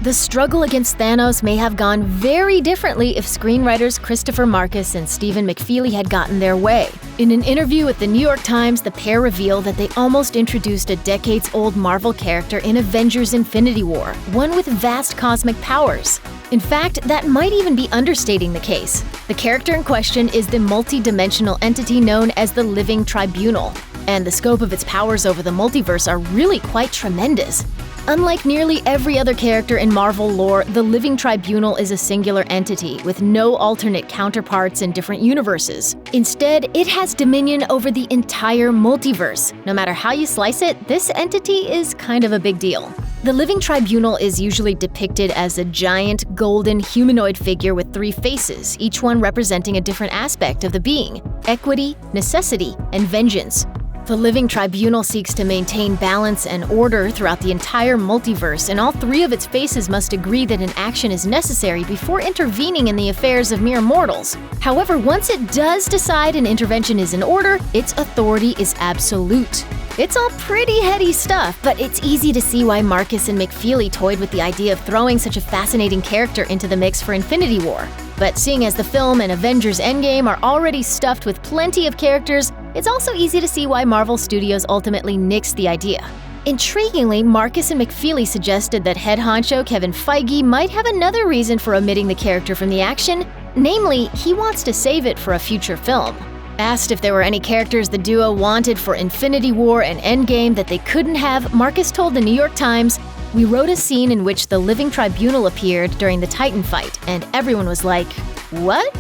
The struggle against Thanos may have gone very differently if screenwriters Christopher Markus and Stephen McFeely had gotten their way. In an interview with the New York Times, the pair revealed that they almost introduced a decades-old Marvel character in Avengers Infinity War, one with vast cosmic powers. In fact, that might even be understating the case. The character in question is the multi-dimensional entity known as the Living Tribunal, and the scope of its powers over the multiverse are really quite tremendous. Unlike nearly every other character in Marvel lore, the Living Tribunal is a singular entity with no alternate counterparts in different universes. Instead, it has dominion over the entire multiverse. No matter how you slice it, this entity is kind of a big deal. The Living Tribunal is usually depicted as a giant, golden, humanoid figure with 3 faces, each one representing a different aspect of the being: equity, necessity, and vengeance. The Living Tribunal seeks to maintain balance and order throughout the entire multiverse, and all 3 of its faces must agree that an action is necessary before intervening in the affairs of mere mortals. However, once it does decide an intervention is in order, its authority is absolute. It's all pretty heady stuff, but it's easy to see why Markus and McFeely toyed with the idea of throwing such a fascinating character into the mix for Infinity War. But seeing as the film and Avengers Endgame are already stuffed with plenty of characters, it's also easy to see why Marvel Studios ultimately nixed the idea. Intriguingly, Markus and McFeely suggested that head honcho Kevin Feige might have another reason for omitting the character from the action, namely, he wants to save it for a future film. Asked if there were any characters the duo wanted for Infinity War and Endgame that they couldn't have, Markus told the New York Times, "We wrote a scene in which the Living Tribunal appeared during the Titan fight, and everyone was like, what?"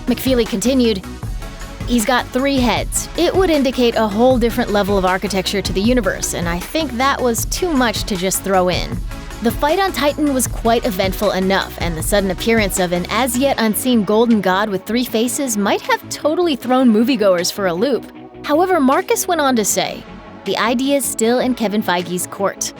McFeely continued, "He's got 3 heads. It would indicate a whole different level of architecture to the universe, and I think that was too much to just throw in." The fight on Titan was quite eventful enough, and the sudden appearance of an as-yet unseen golden god with 3 faces might have totally thrown moviegoers for a loop. However, Markus went on to say, "The idea is still in Kevin Feige's court."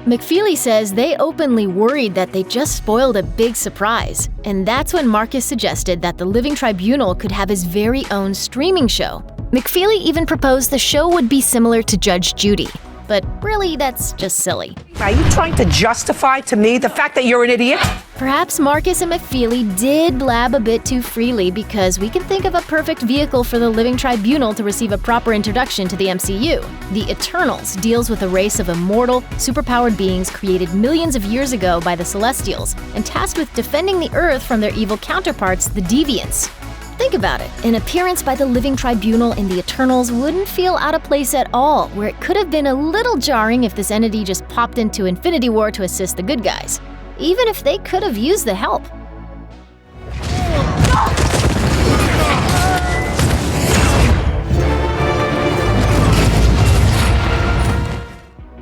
McFeely says they openly worried that they just spoiled a big surprise, and that's when Markus suggested that the Living Tribunal could have his very own streaming show. McFeely even proposed the show would be similar to Judge Judy. But really, that's just silly. Are you trying to justify to me the fact that you're an idiot? Perhaps Markus and McFeely did blab a bit too freely, because we can think of a perfect vehicle for the Living Tribunal to receive a proper introduction to the MCU. The Eternals deals with a race of immortal, superpowered beings created millions of years ago by the Celestials and tasked with defending the Earth from their evil counterparts, the Deviants. Think about it. An appearance by the Living Tribunal in the Eternals wouldn't feel out of place at all, where it could have been a little jarring if this entity just popped into Infinity War to assist the good guys, even if they could have used the help.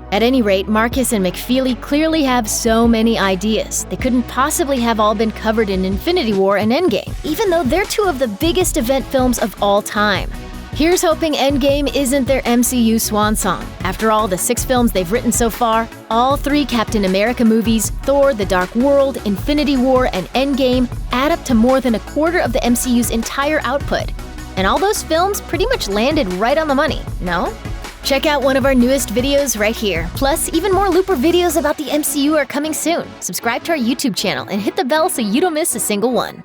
At any rate, Markus and McFeely clearly have so many ideas. They couldn't possibly have all been covered in Infinity War and Endgame, even though they're 2 of the biggest event films of all time. Here's hoping Endgame isn't their MCU swan song. After all, the 6 films they've written so far, all 3 Captain America movies, Thor: The Dark World, Infinity War, and Endgame add up to more than a quarter of the MCU's entire output. And all those films pretty much landed right on the money, no? Check out one of our newest videos right here. Plus, even more Looper videos about the MCU are coming soon. Subscribe to our YouTube channel and hit the bell so you don't miss a single one.